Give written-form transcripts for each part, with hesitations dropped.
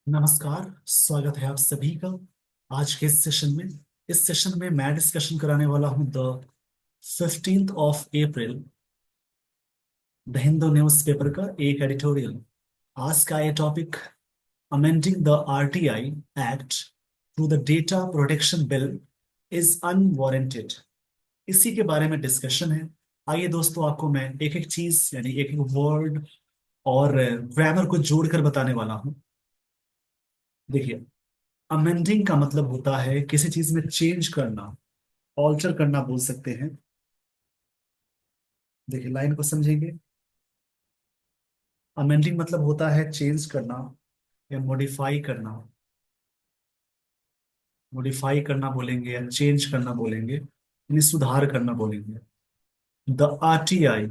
नमस्कार। स्वागत है आप सभी का आज के इस सेशन में। इस सेशन में मैं डिस्कशन कराने वाला हूं the 15th of April the Hindu news paper का एक एडिटोरियल। आज का ये topic amending the RTI act through the data protection bill is unwarranted, इसी के बारे में डिस्कशन है। आइए दोस्तों, आपको मैं एक एक चीज यानी एक एक वर्ड और ग्रामर को जोड़कर बताने वाला हूं। देखिए, अमेंडिंग का मतलब होता है किसी चीज में चेंज करना, ऑल्टर करना बोल सकते हैं। देखिए, लाइन को समझेंगे। अमेंडिंग मतलब होता है चेंज करना या मॉडिफाई करना। मॉडिफाई करना बोलेंगे या चेंज करना बोलेंगे, यानी सुधार करना बोलेंगे। द आरटीआई,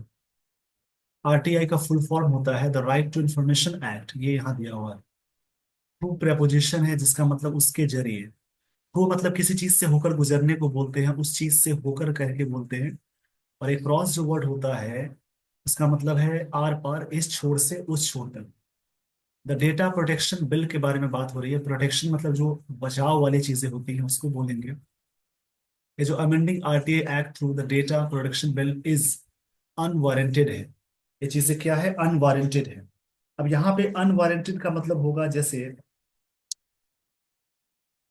आरटीआई का फुल फॉर्म होता है the right to information act. ये यहाँ दिया हुआ है। टू प्रेपोजिशन है जिसका मतलब उसके जरिए। टू मतलब किसी चीज से होकर गुजरने को बोलते हैं, उस चीज से होकर कह के बोलते हैं। और एक क्रॉस जो वर्ड होता है उसका मतलब है आर पार, इस छोर से उस छोर तक। द डेटा प्रोटेक्शन बिल के बारे में बात हो रही है। प्रोटेक्शन मतलब जो बचाव वाली चीजें होती हैं उसको बोलेंगे। ये जो amending RTI act through the data protection bill is unwarranted है। ये चीजें क्या है? अनवारंटेड है। अब यहाँ पे अनवारंटेड का मतलब होगा जैसे,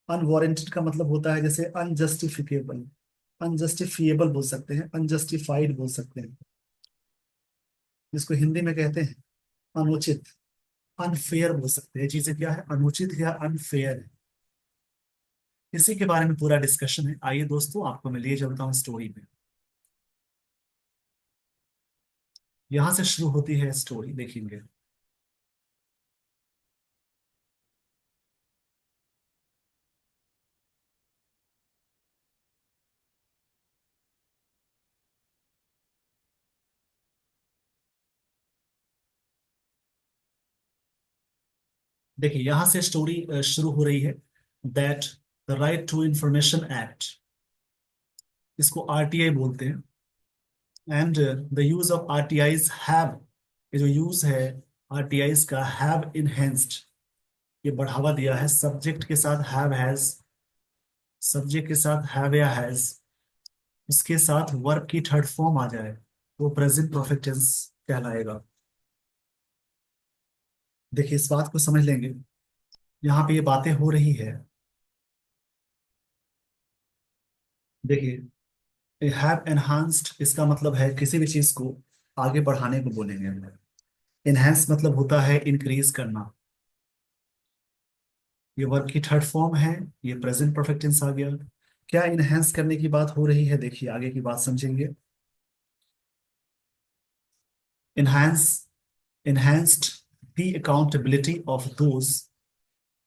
अनवारंटेड का मतलब होता है जैसे अनजस्टिफिकेबल। अनजस्टिफिएबल बोल सकते हैं, अनजस्टिफाइड बोल सकते हैं, जिसको हिंदी में कहते हैं अनुचित। अनफेयर बोल सकते हैं। चीजें क्या है? अनुचित या अनफेयर है। इसी के बारे में पूरा डिस्कशन है। आइए दोस्तों, आपको मैं लिए चलता हूँ स्टोरी में। यहां से शुरू होती है स्टोरी, देखेंगे। देखिए, यहां से स्टोरी शुरू हो रही है। That the right to information act, इसको आरटीआई बोलते हैं। And the use of RTIs have, ये जो यूज है आरटीआईज का, हैव इनहेंस्ड, ये बढ़ावा दिया है। सब्जेक्ट के साथ हैव हैज, सब्जेक्ट के साथ हैव या हैज, उसके साथ वर्ब की थर्ड फॉर्म आ जाए वो प्रेजेंट परफेक्ट टेंस कहलाएगा। देखिए, इस बात को समझ लेंगे। यहाँ पे ये बातें हो रही है। देखिए, हैव एनहांस्ड इसका मतलब है किसी भी चीज को आगे बढ़ाने को बोलेंगे। इनहेंस मतलब होता है इंक्रीज करना। ये वर्ब की थर्ड फॉर्म है, ये प्रेजेंट परफेक्ट टेंस आ गया। क्या इनहेंस करने की बात हो रही है? देखिए, आगे की बात समझेंगे। Enhance, enhanced the accountability of those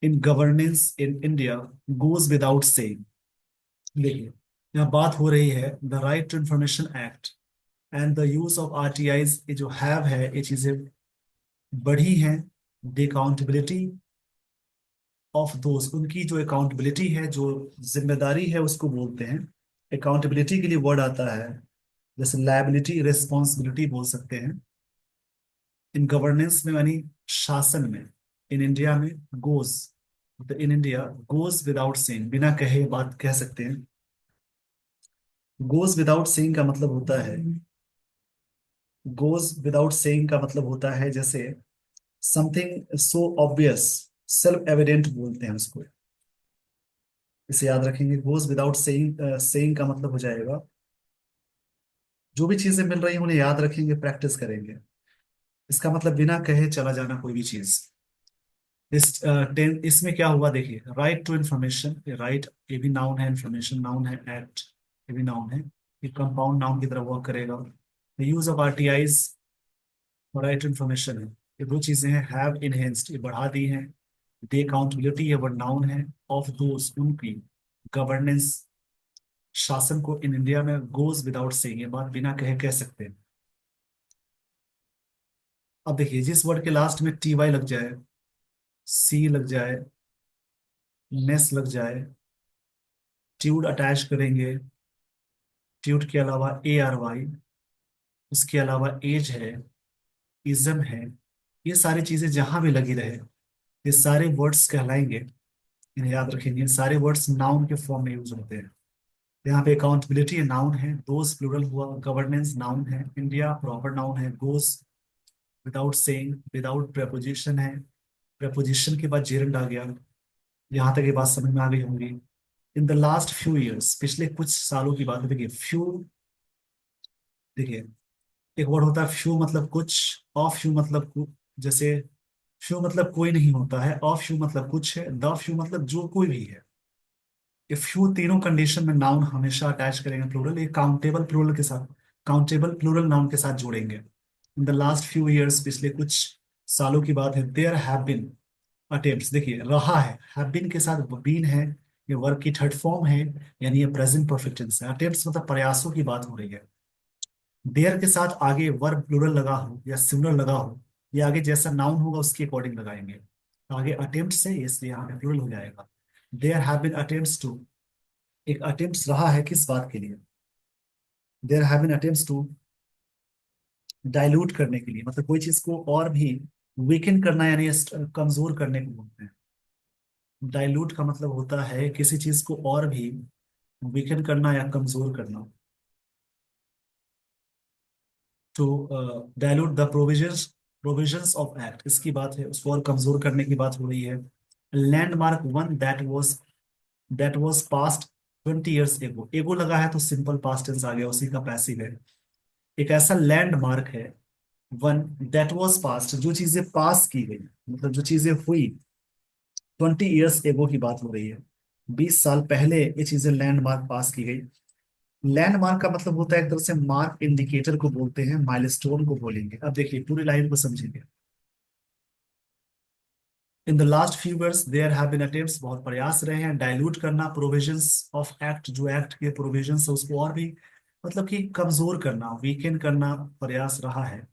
in governance in India goes without saying। देखिए, यहाँ बात हो रही है the right to information act and the use of RTIs. ये जो हैव है, ये चीजें बढ़ी हैं। द अकाउंटेबिलिटी ऑफ दोज, उनकी जो अकाउंटेबिलिटी है, जो जिम्मेदारी है, उसको बोलते हैं। अकाउंटेबिलिटी के लिए वर्ड आता है जैसे लायबिलिटी, रिस्पॉन्सिबिलिटी बोल सकते हैं। इन गवर्नेंस में यानी शासन में। इन इंडिया में goes, in India goes without saying, बिना कहे बात कह सकते हैं। गोज विदाउट सेइंग का मतलब होता है, गोज विदाउट सेइंग का मतलब होता है जैसे something so obvious, self evident बोलते हैं उसको। इसे याद रखेंगे। गोज विदाउट सेइंग, सेइंग का मतलब हो जाएगा जो भी चीजें मिल रही हैं उन्हें याद रखेंगे, प्रैक्टिस करेंगे। इसका मतलब बिना कहे चला जाना कोई भी चीज। इसमें क्या हुआ? देखिए, राइट टू इंफॉर्मेशन, राइट ये भी नाउन है, इंफॉर्मेशन नाउन है, एक्ट ये भी नाउन है। ये कंपाउंड नाउन की तरह वर्क करेगा। यूज ऑफ आरटीआईज और राइट टू इंफॉर्मेशन है, ये दो चीजें हैं। हैव इनहेंस्ड, ये बढ़ा दी हैं। दे अकाउंटेबिलिटी, ये वर्ड नाउन है। ऑफ दोस, उनकी। गवर्नेंस, शासन को। इन इंडिया में गोज विदाउट सेइंग, ये बात बिना कहे कह सकते हैं। अब देखिए, जिस वर्ड के लास्ट में टी वाई लग जाए, सी लग जाए, नेस लग जाए, ट्यूड अटैच करेंगे। ट्यूड के अलावा ए आर वाई, उसके अलावा एज है, इज्म है। ये सारी चीजें जहां भी लगी रहे, ये सारे वर्ड्स कहलाएंगे, इन्हें याद रखेंगे, सारे वर्ड्स नाउन के फॉर्म में यूज होते हैं। यहाँ पे अकाउंटेबिलिटी नाउन है, दोज प्लूरल हुआ, गवर्नेंस नाउन है, इंडिया प्रॉपर नाउन है, गोस विदाउट सेइंग विदाउट प्रेपोजिशन है, प्रेपोजिशन के बाद जेरंड आ गया। यहाँ तक ये बात समझ में आ गई होंगी। इन द लास्ट फ्यू ईयर्स, पिछले कुछ सालों की बात है। देखिए फ्यू, देखिए एक वर्ड होता है फ्यू मतलब कुछ, ऑफ फ्यू मतलब जैसे फ्यू मतलब कोई नहीं होता है, ऑफ फ्यू मतलब कुछ है, द फ्यू मतलब जो कोई भी है। ये फ्यू तीनों कंडीशन में नाउन हमेशा अटैच करेंगे प्लूरल, ये काउंटेबल प्लूरल के साथ, काउंटेबल प्लूरल नाउन के साथ जोड़ेंगे। इन द लास्ट फ्यू ईयर्स, पिछले कुछ सालों की बात है। देयर हैव बीन अटेम्प्ट्स, देखिए रहा है, हैव बीन के साथ बीन है, ये वर्ब की थर्ड फॉर्म है, यानी ये प्रेजेंट परफेक्ट टेंस है। अटेम्प्ट्स मतलब प्रयासों की बात हो रही है। देयर के साथ आगे वर्ब प्लूरल लगा हो या सिमिलर लगा हो, ये आगे जैसा नाउन होगा उसके अकॉर्डिंग लगाएंगे। आगे अटेम्प्ट्स है इसलिए यहाँ पे प्लूरल हो जाएगा। There have been attempts to, एक अटेम्प्ट्स रहा है किस बात के लिए? There have been attempts to dilute करने के लिए, मतलब कोई चीज को और भी वीकेंड करना, यानी कमजोर करने को बोलते हैं। डाइल्यूट का मतलब होता है किसी चीज को और भी वीकेंड करना या कमजोर करना। To dilute the provisions, provisions of act, इसकी बात है, उसको और कमजोर करने की बात हो रही है। Landmark one that was past 20 years ago, एगो लगा है तो सिंपल पास्ट टेंस आ गया, उसी का पैसिव है। एक ऐसा लैंडमार्क है वन दैट वाज पास्ट, जो चीजें पास की गई, मतलब जो चीजें हुई 20 ईयर्स एगो की बात हो रही है, 20 साल पहले ये चीजें लैंडमार्क पास की गई। लैंडमार्क का मतलब होता है एक तरह से मार्क इंडिकेटर को बोलते हैं, माइलस्टोन को बोलेंगे। अब देखिए पूरी लाइन को समझेंगे। In the last few years there have been attempts, बहुत प्रयास रहे हैं डाइल्यूट करना प्रोविजंस ऑफ एक्ट, जो एक्ट के प्रोविजंस है उसको और भी मतलब कि कमजोर करना, वीकेंड करना प्रयास रहा है।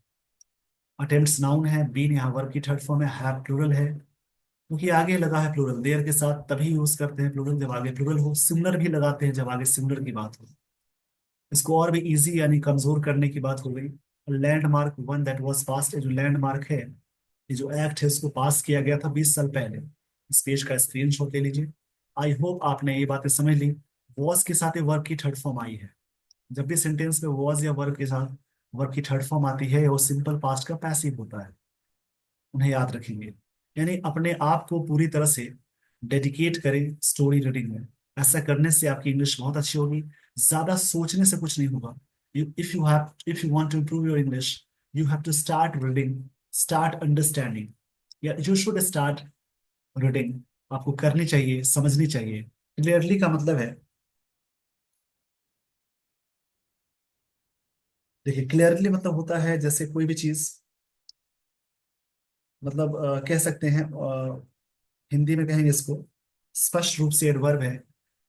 अटेम्प्ट्स नाउन है, बीन यहाँ वर्ब की थर्ड फॉर्म है, हैव प्लूरल है क्योंकि आगे लगा है प्लूरल। देयर के साथ तभी यूज करते हैं प्लूरल जब आगे प्लूरल हो, सिमिलर भी लगाते हैं जब आगे सिमिलर की बात हो। इसको और भी इजी यानी कमजोर करने की बात हो गई। Landmark one that was past, जो लैंडमार्क है, ये जो एक्ट है उसको पास किया गया था 20 साल पहले। इस पेज का स्क्रीनशॉट ले लीजिए। आई होप आपने ये बातें समझ ली। वॉज के साथ वर्ब की थर्ड फॉर्म आई है। जब भी सेंटेंस में वॉज या वर्ब के साथ वर्ब की थर्ड फॉर्म आती है, वो सिंपल पास्ट का पैसिव होता है, उन्हें याद रखेंगे। यानी अपने आप को पूरी तरह से डेडिकेट करें स्टोरी रीडिंग में। ऐसा करने से आपकी इंग्लिश बहुत अच्छी होगी। ज्यादा सोचने से कुछ नहीं होगा। If you want to improve your English, you have to start reading, start understanding, या यू शुड स्टार्ट रीडिंग। आपको करनी चाहिए, समझनी चाहिए। क्लियरली का मतलब है, देखिए क्लियरली मतलब होता है जैसे कोई भी चीज, मतलब कह सकते हैं, हिंदी में कहेंगे इसको, स्पष्ट रूप से एडवर्ब है।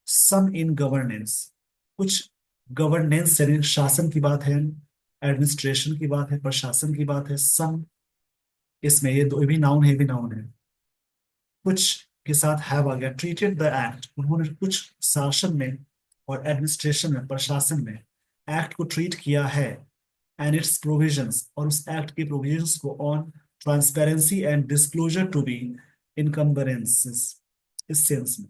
सम इन गवर्नेंस, कुछ गवर्नेंस यानी शासन की बात है, एडमिनिस्ट्रेशन की बात है, प्रशासन की बात है। सम, इसमें ये दो, ये भी नाउन है, ये भी नाउन है। कुछ के साथ हैव आ गया। ट्रीटेड द एक्ट, उन्होंने कुछ शासन में और एडमिनिस्ट्रेशन में, प्रशासन में एक्ट को ट्रीट किया है। एंड इट्स प्रोविजंस, और उस एक्ट के प्रोविजंस को on transparency and disclosure to be encumbrances, इस सेंस में।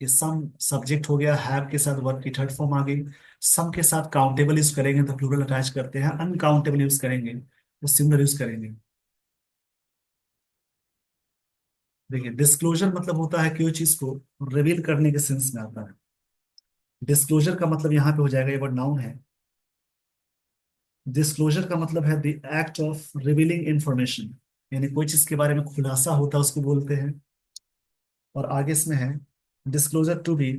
ये सम सब्जेक्ट हो गया, हैव के साथ वर्ब की थर्ड फॉर्म आ गई। सम के साथ काउंटेबल यूज करेंगे तो प्लूरल अटैच करते हैं, अनकाउंटेबल यूज करेंगे तो सिंगुलर यूज करेंगे। देखिए डिस्क्लोजर मतलब होता है कि वो चीज को रिवील करने के सेंस में आता है। डिस्क्लोजर का मतलब यहाँ पे हो जाएगा, ये वर्ड नाउन है। डिस्क्लोजर का मतलब है the act of revealing information, यानी कोई चीज के बारे में खुलासा होता है उसको बोलते हैं। और आगे इसमें है डिस्क्लोजर टू बी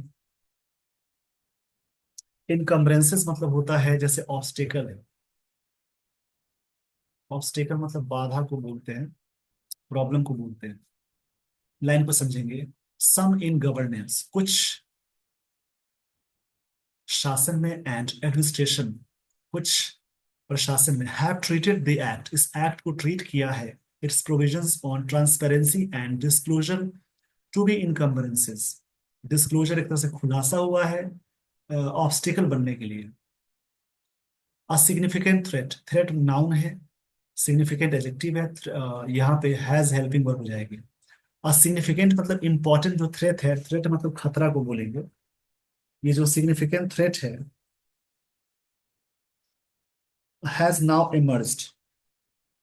इनकम्बरेंसेस, मतलब होता है जैसे ऑब्स्टेकल है। ऑब्स्टेकल मतलब बाधा को बोलते हैं, प्रॉब्लम को बोलते हैं। लाइन को समझेंगे। सम इन गवर्नेंस, कुछ शासन में, एंड एडमिनिस्ट्रेशन, कुछ प्रशासन में, हैव ट्रीटेड द एक्ट, इस एक्ट को ट्रीट किया है, its provisions on transparency and disclosure to be encumbrances. Disclosure एक तरह से खुलासा हुआ है ऑब्स्टिकल बनने के लिए। A significant threat, threat noun है, सिग्निफिकेंट एडजेक्टिव है, यहाँ पे हैज हेल्पिंग वर्ब हो जाएगी। और सिग्निफिकेंट मतलब इंपॉर्टेंट जो थ्रेट है, थ्रेट मतलब खतरा को बोलेंगे। ये जो सिग्निफिकेंट थ्रेट है, हैज नाउ इमर्ज्ड।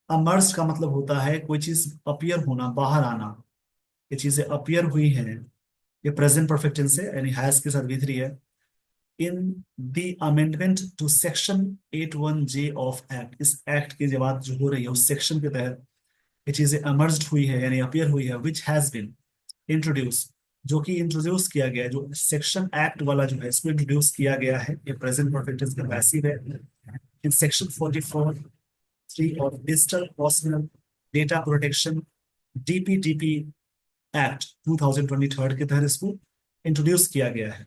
अमर्ज का मतलब होता है कोई चीज अपीयर होना, बाहर आना। ये चीजें अपीयर हुई हैं, ये प्रेजेंट परफेक्ट टेंस है, यानी हैज के साथ भी थ्री है। In the amendment to section 81J of act, इस एक्ट की जो बात जो हो रही है उस सेक्शन के तहत ये चीजें अमर्ज हुई है यानी अपीयर हुई है, विच हैज बिन इंट्रोड्यूस, जो कि इंट्रोड्यूस किया गया है, जो सेक्शन एक्ट वाला जो है इसको इंट्रोड्यूस किया गया है, ये प्रेजेंट परफेक्ट टेंस का पैसिव है। In section 44(3) of digital personal data protection DPDP act 2023 के तहत इसको इंट्रोड्यूस किया गया है।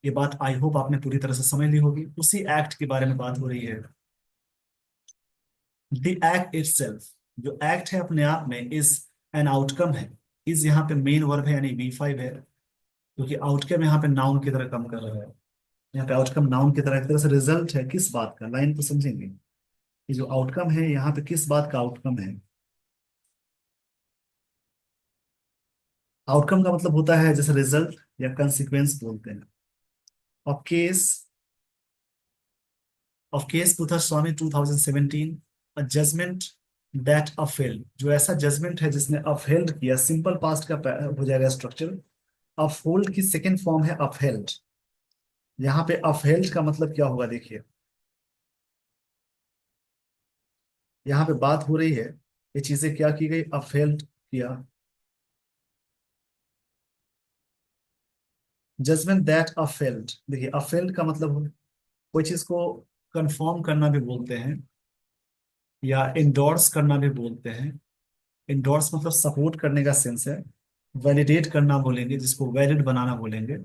ये बात आई होप आपने पूरी तरह से समझ ली होगी, उसी एक्ट के बारे में बात हो रही है। द एक्ट इटसेल्फ, जो एक्ट है अपने आप में, इज एन आउटकम है। इज यहाँ पे मेन वर्ब है यानी V5 है, क्योंकि आउटकम यहाँ पे नाउन की तरह काम कर रहा है। यहाँ पे आउटकम नाउन की तरह, एक तरह से रिजल्ट है किस बात का, लाइन को समझेंगे। ये जो आउटकम है यहाँ पे किस बात का आउटकम है। आउटकम का मतलब होता है जैसे रिजल्ट या कंसिक्वेंस बोलते हैं। ऑफ केस, ऑफ केस पुथर 2017, अ जजमेंट दैट अफेल्ड, जो ऐसा जजमेंट है जिसने अफेल्ड किया, सिंपल पास्ट का हो जाएगा स्ट्रक्चर। अपहोल्ड की सेकेंड फॉर्म है अपहेल्ड। यहाँ पे अपहेल्ड का मतलब क्या होगा देखिए, यहाँ पे बात हो रही है ये चीजें क्या की गई, अपहेल्ड किया। जजमेंट दैट अफेल्ड, देखिए अफेल्ड का मतलब कोई चीज को कंफर्म करना भी बोलते हैं, या इंडोर्स करना भी बोलते हैं। इंडोर्स मतलब सपोर्ट करने का सेंस है। वैलिडेट करना बोलेंगे, जिसको वैलिड बनाना बोलेंगे।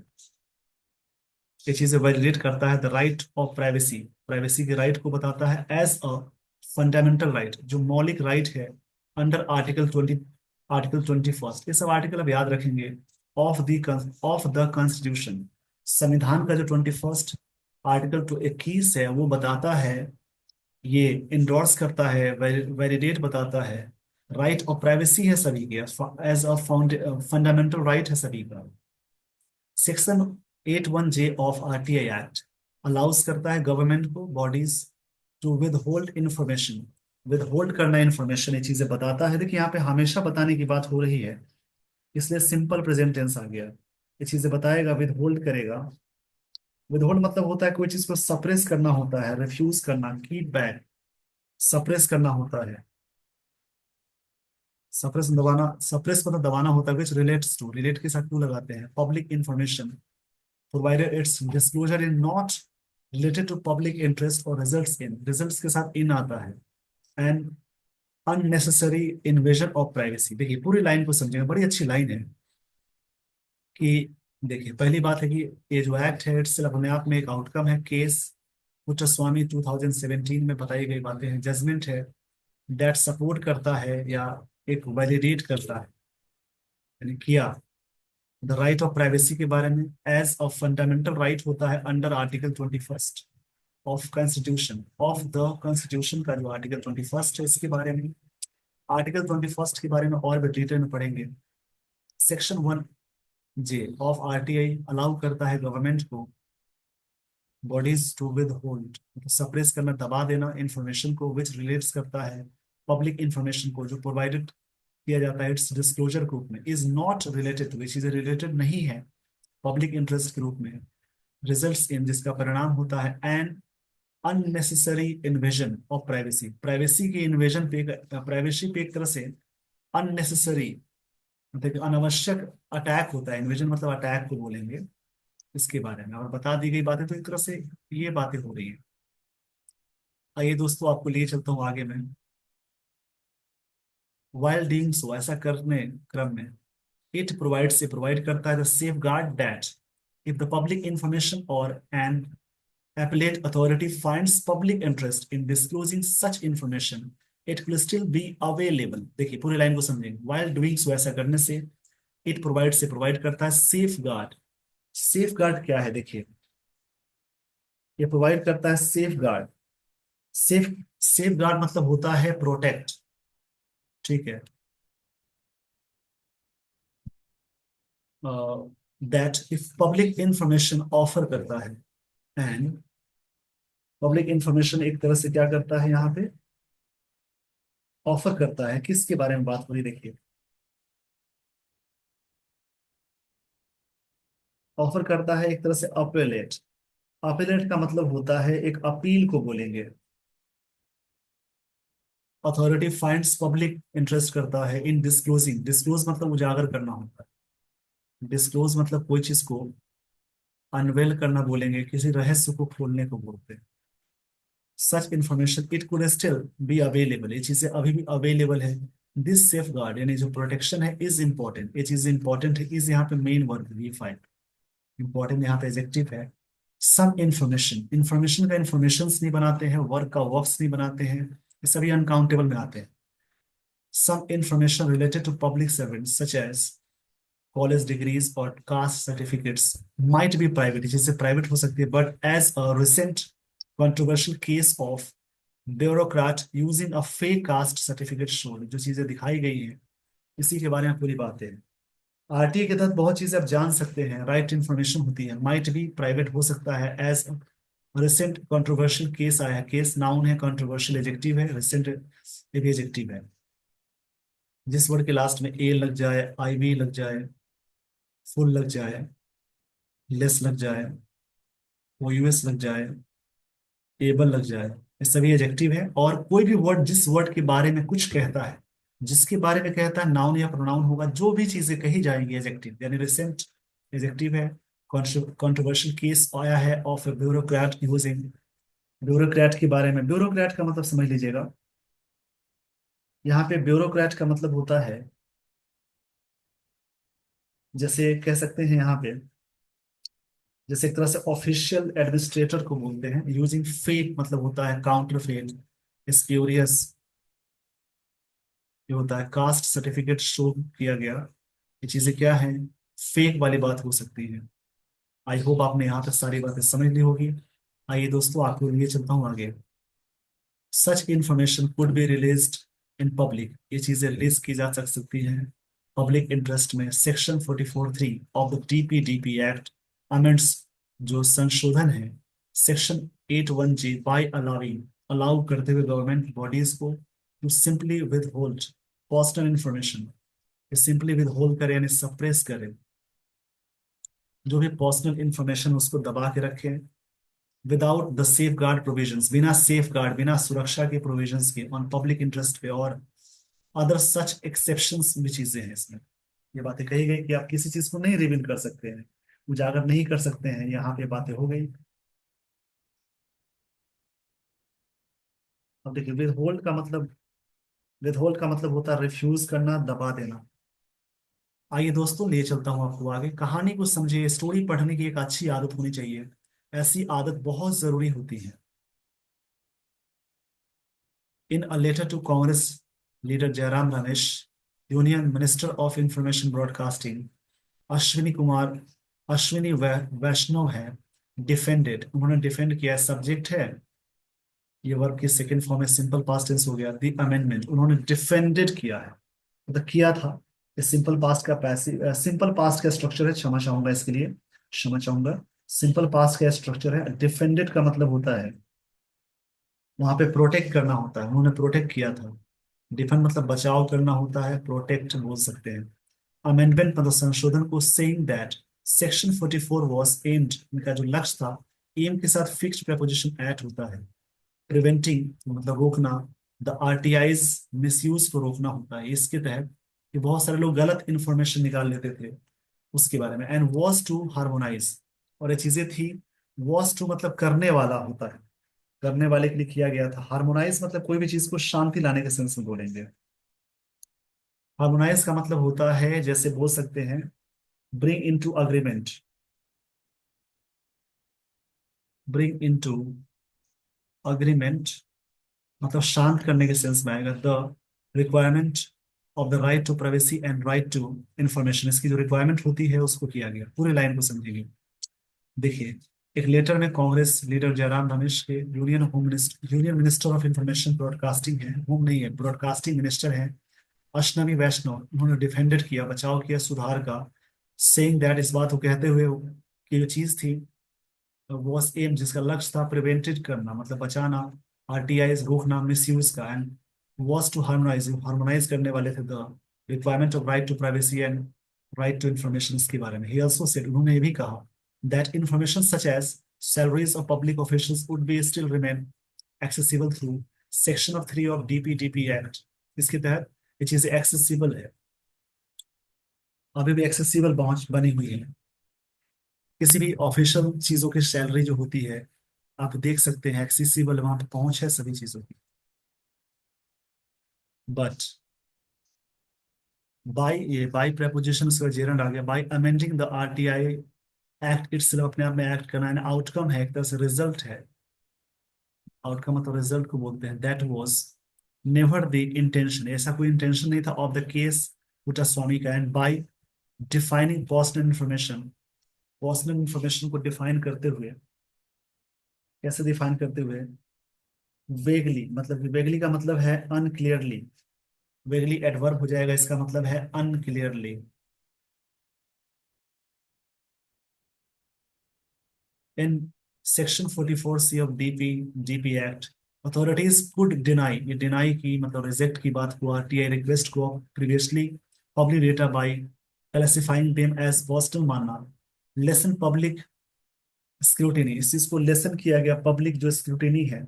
ये चीजें वैलिडेट करता है the right of privacy, privacy के राइट को बताता है एज अ फंडामेंटल राइट, जो मौलिक राइट है अंडर आर्टिकल 20, आर्टिकल 21। ये सब आर्टिकल अब याद रखेंगे। ऑफ द कॉन्स्टिट्यूशन, संविधान का जो 21 आर्टिकल 21 है वो बताता है, ये इंडोर्स करता है, वैलिडेट बताता है। राइट ऑफ प्राइवेसी है सभी के, एज अ फंडामेंटल राइट है सभी का। Section 81J of RTI act allows करता है गवर्नमेंट को, bodies to withhold information, withhold करना इंफॉर्मेशन, ये चीजें बताता है। देखिए यहाँ पे हमेशा बताने की बात हो रही है, इसलिए सिंपल प्रेजेंट टेंस आ गया। ये चीजें बताएगा, विद होल्ड करेगा। विद होल्ड मतलब होता है कोई चीज को सप्रेस करना होता है, रिफ्यूज करना, कीप बैक, सप्रेस करना होता है। सप्रेस दबाना, सप्रेस मतलब दबाना होता है, विच रिलेट्स टू, रिलेट के साथ टू लगाते हैं, public information provided its disclosure is not related to public interest or results in, results के साथ in आता है, and unnecessary invasion of privacy। देखिए पूरी लाइन को समझेंगे, बड़ी अच्छी लाइन है कि देखिए पहली बात है कि ये जो एक्ट है इट्स अपने आप में एक आउटकम है। केस पुट्टास्वामी 2017 में बताई गई बातें हैं, जजमेंट है दैट सपोर्ट करता है या एक वैलिडेट करता है, यानी किया द राइट ऑफ प्राइवेसी के बारे में, एज अ फंडामेंटल राइट होता है under article 21 of constitution, of the constitution का जो आर्टिकल 21 है इसके बारे में। आर्टिकल 21 के बारे में और भी डिटेल में पढ़ेंगे। Section 1J of RTI allow करता है गवर्नमेंट को, बॉडीज टू विद होल्ड मतलब सप्रेस करना, दबा देना इंफॉर्मेशन को, विच रिलेट्स करता है पब्लिक इंफॉर्मेशन को, जो प्रोवाइडेड किया जाता है इट्स डिस्क्लोजर के रूप में, इज नॉट रिलेटेड टू, ये चीजें रिलेटेड नहीं है पब्लिक इंटरेस्ट के रूप में। रिजल्ट्स इन, जिसका परिणाम होता है an unnecessary invasion of privacy, privacy के इन्वेजन पे, प्राइवेसी पे एक तरह से अननेसेसरी मतलब कि अनावश्यक अटैक होता है। इन्वेजन मतलब अटैक को बोलेंगे इसके बारे में, और बता दी गई बातें तो एक तरह से ये बातें हो रही हैं। आइए दोस्तों आपको लिए चलता हूँ आगे में। वाइल डूइंग सो, ऐसा करने क्रम में, इट प्रोवाइड से प्रोवाइड करता है the safe guard that if the public information और N appellate authority finds public interest in disclosing such information, it will still be available। देखिए पूरी लाइन को समझेंगे। while doing so, ऐसा करने से, it provide से प्रोवाइड करता है सेफ गार्ड। सेफ गार्ड क्या है देखिए, ये प्रोवाइड करता है safe guard. Safe, safe guard मतलब होता है प्रोटेक्ट, ठीक है। That if public information offer करता है, एंड पब्लिक इंफॉर्मेशन एक तरह से क्या करता है यहाँ पे, ऑफर करता है, किसके बारे में बात हो रही देखिए, ऑफर करता है एक तरह से अपेलेट। अपेलेट का मतलब होता है एक अपील को बोलेंगे। अथॉरिटी फाइंड्स पब्लिक इंटरेस्ट करता है इन डिस्क्लोजिंग, डिस्क्लोज मतलब उजागर करना होता है, डिस्क्लोज मतलब कोई चीज को अनवेल करना बोलेंगे, किसी रहस्य को खोलने को बोलते हैं। सच information it could still be available, ये चीजें अभी भी अवेलेबल है। दिस सेफ गार्ड यानी जो प्रोटेक्शन है इज इंपॉर्टेंट, ये चीज इंपॉर्टेंट है, इज यहाँ पे main verb we find, important यहाँ पे एडजेक्टिव है। सम इंफॉर्मेशन, इंफॉर्मेशन का इंफॉर्मेशन नहीं बनाते हैं, वर्क का वर्क्स नहीं बनाते हैं, ये सभी अनकाउंटेबल में आते हैं। Some information related to public servant such as college degrees और caste certificates might be private, जिससे प्राइवेट हो सकती है, but as a recent controversial case of bureaucrat using a fake caste certificate showed, जो चीजें दिखाई गई हैं इसी के बारे में पूरी बातें हैं। आरटीए के तहत बहुत चीजें आप जान सकते हैं, राइट इंफॉर्मेशन होती है, माइट भी प्राइवेट हो सकता है, एज रिसेंट कंट्रोवर्शियल केस आया है, केस नाउन है, कंट्रोवर्शियल एडजेक्टिव है, रिसेंट ये भी एडजेक्टिव है। जिस वर्ड के लास्ट में ए लग जाए, आई वी लग जाए, फुल लग जाए, लेस लग जाए, ओ यूएस लग जाए, एबल लग जाए, ये सभी एडजेक्टिव है। और कोई भी वर्ड जिस वर्ड के बारे में कुछ कहता है, जिसके बारे में कहता है, नाउन या प्रोनाउन होगा, जो भी चीजें कही जाएंगी एडजेक्टिव, यानी रिसेंट एडजेक्टिव है। कंट्रोवर्शियल केस आया है of A bureaucrat using, bureaucrat के बारे में, ब्यूरोक्रेट का मतलब समझ लीजिएगा, यहाँ पे ब्यूरोक्रेट का मतलब होता है, जैसे कह सकते हैं यहाँ पे, जैसे एक तरह से ऑफिशियल एडमिनिस्ट्रेटर को बोलते हैं, यूजिंग फेक मतलब होता है काउंटर फेक, स्प्यूरियस ये होता है, कास्ट सर्टिफिकेट शो किया गया, ये चीजें क्या है, फेक वाली बात हो सकती है। आई होप आपने यहाँ तक सारी बातें समझ ली होगी। आइए दोस्तों आपको लिए चलता हूँ आगे। सच information could be released in public, ये चीजें रिलीज की जा सकती हैं पब्लिक इंटरेस्ट में। Section 44(3) of the DPDP act amends, जो संशोधन है section 81(j) bye allowing, allow करते हुए गवर्नमेंट बॉडीज को to simply withhold personal information, simply withhold करे यानी सप्रेस करे, जो भी पर्सनल इंफॉर्मेशन उसको दबा के रखे, without the safe guard provisions, बिना सेफ गार्ड, बिना सुरक्षा के प्रोविजंस के, ऑन पब्लिक इंटरेस्ट पे, और अदर सच एक्सेप्शंस भी चीजें हैं इसमें। ये बातें कही गई कि आप किसी चीज को नहीं रिवील कर सकते हैं, उजागर नहीं कर सकते हैं, यहाँ पे बातें हो गई। अब देखिए विद होल्ड का मतलब होता है रिफ्यूज करना, दबा देना। आइए दोस्तों ले चलता हूँ आपको आगे, कहानी को समझिए, स्टोरी पढ़ने की एक अच्छी आदत होनी चाहिए, ऐसी आदत बहुत जरूरी होती है। In a letter to Congress leader Jairam Ramesh, Union Minister of Information Broadcasting, Ashwini Kumar, Ashwini वैष्णव है, डिफेंडेड, उन्होंने डिफेंड किया, सब्जेक्ट है, ये वर्ब की सेकंड फॉर्म है, सिंपल पास्ट टेंस हो गया, द अमेंडमेंट, उन्होंने डिफेंडेड किया है, मतलब किया था। इस सिंपल पास्ट का पैसिव, सिंपल पास्ट का स्ट्रक्चर है, क्षमा चाहूंगा इसके लिए, क्षमा चाहूंगा, सिंपल पास्ट का स्ट्रक्चर है। डिफेंडेड का मतलब होता है वहां पे प्रोटेक्ट करना होता है, उन्होंने प्रोटेक्ट किया था। डिफेंड मतलब बचाव करना होता है, प्रोटेक्ट बोल सकते हैं। अमेंडमेंट मतलब संशोधन को, saying that section 44 was aimed, इनका जो लक्ष्य था, एम के साथ फिक्स्ड प्रेपोजिशन एट होता है, प्रिवेंटिंग मतलब रोकना, द आरटीआईज मिसयूज को रोकना होता है, इसके तहत कि बहुत सारे लोग गलत इंफॉर्मेशन निकाल लेते थे उसके बारे में। एंड वॉज टू हार्मोनाइज, और ये चीजें थी, वॉज टू मतलब करने वाला होता है, करने वाले के लिए किया गया था। हार्मोनाइज मतलब कोई भी चीज को शांति लाने के सेंस में बोलेंगे। हार्मोनाइज का मतलब होता है, जैसे बोल सकते हैं, bring into agreement, bring into agreement मतलब शांत करने के सेंस में आएगा। The requirement of the right to privacy and right to information, इसकी जो रिक्वायरमेंट होती है उसको किया गया, पूरे लाइन को समझेंगे। देखिए, एक लेटर में कांग्रेस लीडर जयराम रमेश के, union minister of information broadcasting है, होम नहीं है, ब्रॉडकास्टिंग मिनिस्टर है, अश्नवी वैष्णव, उन्होंने डिफेंडेड किया, बचाव किया सुधार का, सेइंग दैट, इस बात को कहते हुए कि जो चीज थी वॉज एम, जिसका लक्ष्य था प्रिवेंटेड करना मतलब बचाना, आरटीआई रोकना मिस यूज का, and was to harmonize, harmonize करने वाले थे the requirement of right to privacy and right to information. इसके बारे में ही ऑल्सो सेड, उन्होंने ये भी कहा that information such as salaries of public officials would be still remain accessible through section of 3 of DPDP Act। इसके तहत ये चीजें एक्सेसिबल है, अभी भी एक्सेसिबल पहुंच बनी हुई है। किसी भी ऑफिशियल चीजों की सैलरी जो होती है आप देख सकते हैं एक्सेसिबल, वहां पे पहुंच है सभी चीजों की। बट बाई प्रेपोजिशन उसका जेरंड आ गया, by amending the RTI act itself, अपने आप में एक्ट करना है, आउटकम है, एक तरह से रिजल्ट है। आउटकम मतलब रिजल्ट को बोलते हैं। That was never the intention, ऐसा कोई इंटेंशन नहीं था ऑफ द केस कुटास्वामी का। And by defining personal information, personal information को डिफाइन करते हुए, कैसे डिफाइन करते हुए, वेगली, मतलब वेगली का मतलब है अनक्लियरली, वेगली एडवर्ब हो जाएगा, इसका मतलब है unclearly. In section 44C of DP act, authorities could deny, ये डिनाई की मतलब रिजेक्ट की बात हुआ, टीआई रिक्वेस्ट को previously public data by classifying them as personal मानना, लेसन पब्लिक स्क्रूटिनी, इस चीज को लेसन किया गया, पब्लिक जो स्क्रूटिनी है,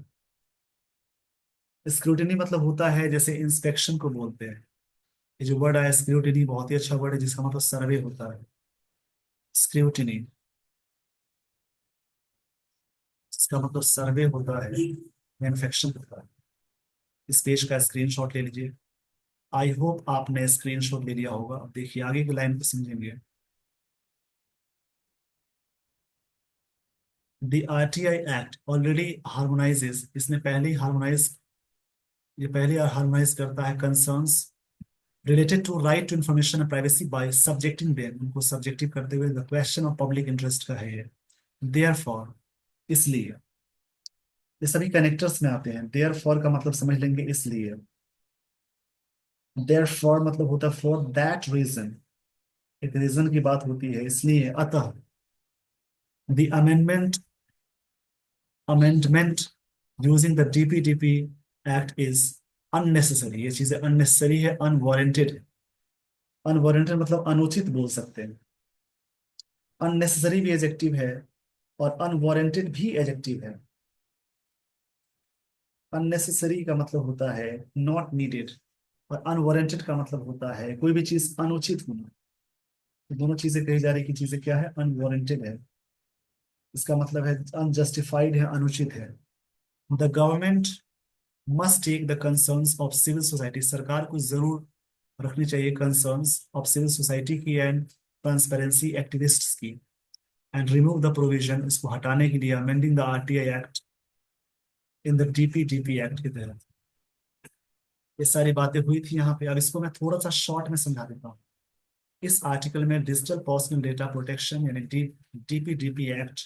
स्क्रूटिनी मतलब होता है जैसे इंस्पेक्शन को बोलते हैं। ये जो वर्ड है स्क्रूटिनी बहुत ही अच्छा वर्ड है, जिसका मतलब सर्वे होता है, स्क्रूटिनी, इसका मतलब सर्वे होता है, इन्फेक्शन होता है। इस पेज का स्क्रीनशॉट ले लीजिए। आई होप आपने स्क्रीनशॉट ले लिया होगा। अब देखिए आगे की लाइन को समझेंगे। The RTI act already harmonizes, इसने पहले ही हार्मोनाइज, ये पहले हार्मोनाइज करता है concerns related to right to information and privacy by subjecting them, उनको सब्जेक्टिव करते हुए the question of public interest का है ये। देयरफॉर, इसलिए, ये सभी कनेक्टर्स में आते हैं। देयरफॉर का मतलब समझ लेंगे इसलिए, देयरफॉर मतलब होता है फॉर दैट रीजन, एक रीजन की बात होती है, इसलिए, अतः। The amendment using the DPDP act is unnecessary, ये चीजें अननेसेसरी है, अनवारंटेड है। अनवारंटेड मतलब अनुचित बोल सकते हैं, अननेसेसरी भी एडजेक्टिव है और अनवारंटेड भी एडजेक्टिव है। अननेसेसरी का मतलब होता है नॉट नीडेड, और अनवारंटेड का मतलब होता है कोई भी चीज अनुचित होना। तो दोनों चीजें कही जा रही कि चीजें क्या है, अनवारंटेड है, इसका मतलब है अनजस्टिफाइड है, अनुचित है। The government must take the concerns of civil society, सरकार को जरूर रखनी चाहिए कंसर्न्स ऑफ सिविल सोसाइटी की एंड ट्रांसपेरेंसी एक्टिविस्ट्स की, एंड रिमूव द प्रोविजन, इसको हटाने के लिए amending the RTI act in the DPDP act के तहत। ये सारी बातें हुई थी यहाँ पे। अब इसको मैं थोड़ा सा शॉर्ट में समझा देता हूँ। इस आर्टिकल में डिजिटल पर्सनल डेटा प्रोटेक्शन यानी डीपीडीपी एक्ट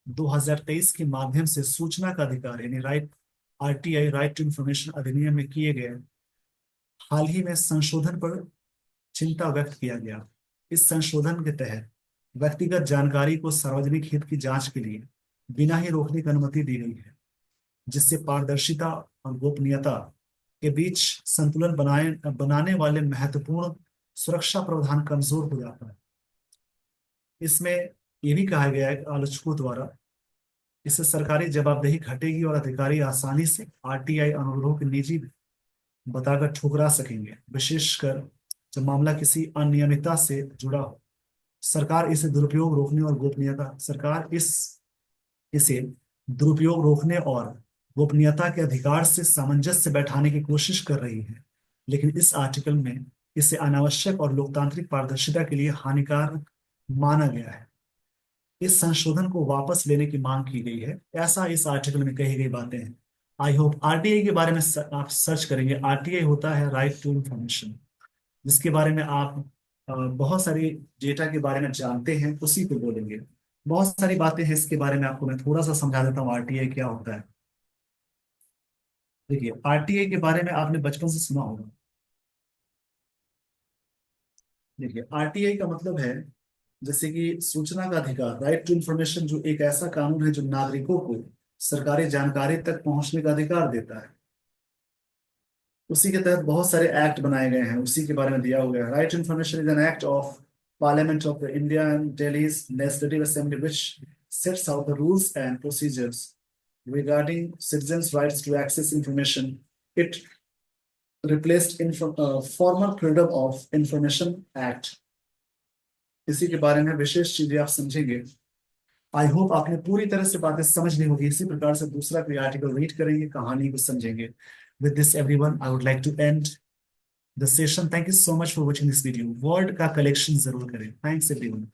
2023 के माध्यम से सूचना का अधिकार यानी right, RTI right to information अधिनियम में किए गए हाल ही में संशोधन पर चिंता व्यक्त किया गया। इस संशोधन के तहत व्यक्तिगत जानकारी को सार्वजनिक हित की जांच के लिए बिना ही रोकने की अनुमति दी गई है, जिससे पारदर्शिता और गोपनीयता के बीच संतुलन बनाने वाले महत्वपूर्ण सुरक्षा प्रावधान कमजोर हो जाता है। इसमें यह भी कहा गया है आलोचकों द्वारा, इससे सरकारी जवाबदेही घटेगी और अधिकारी आसानी से आरटीआई अनुरोधों की निजी बताकर ठुकरा सकेंगे, विशेषकर जब मामला किसी अनियमितता से जुड़ा हो। सरकार इसे दुरुपयोग रोकने और गोपनीयता सरकार इसे दुरुपयोग रोकने और गोपनीयता के अधिकार से सामंजस्य बैठाने की कोशिश कर रही है, लेकिन इस आर्टिकल में इसे अनावश्यक और लोकतांत्रिक पारदर्शिता के लिए हानिकारक माना गया है। इस संशोधन को वापस लेने की मांग की गई है, ऐसा इस आर्टिकल में कही गई बातें हैं। आई होप आरटीआई के बारे में आप सर्च करेंगे। आरटीआई होता है राइट टू इंफॉर्मेशन, जिसके बारे में आप बहुत सारी डेटा के बारे में जानते हैं, उसी को बोलेंगे। बहुत सारी बातें हैं इसके बारे में, आपको मैं थोड़ा सा समझा देता हूँ आरटीआई क्या होता है। देखिए आरटीआई के बारे में आपने बचपन से सुना होगा। देखिए आरटीआई का मतलब है जैसे कि सूचना का अधिकार, राइट टू इंफॉर्मेशन, जो एक ऐसा कानून है जो नागरिकों को सरकारी जानकारी तक पहुंचने का अधिकार देता है। उसी के तहत बहुत सारे एक्ट बनाए गए हैं, उसी के बारे में दिया हुआ है। Right to information is an act of parliament of India and Delhi's legislative assembly which sets out the rules and procedures regarding citizens' rights to access information. It replaced former Freedom of Information Act. इसी के बारे में विशेष चीजें आप समझेंगे। I hope आपने पूरी तरह से बातें समझ ली होगी। इसी प्रकार से दूसरा कोई आर्टिकल रीड करेंगे, कहानी को समझेंगे। With this everyone, I would like to end the session. Thank you so much for watching this video. Word का कलेक्शन जरूर करें। Thanks everyone.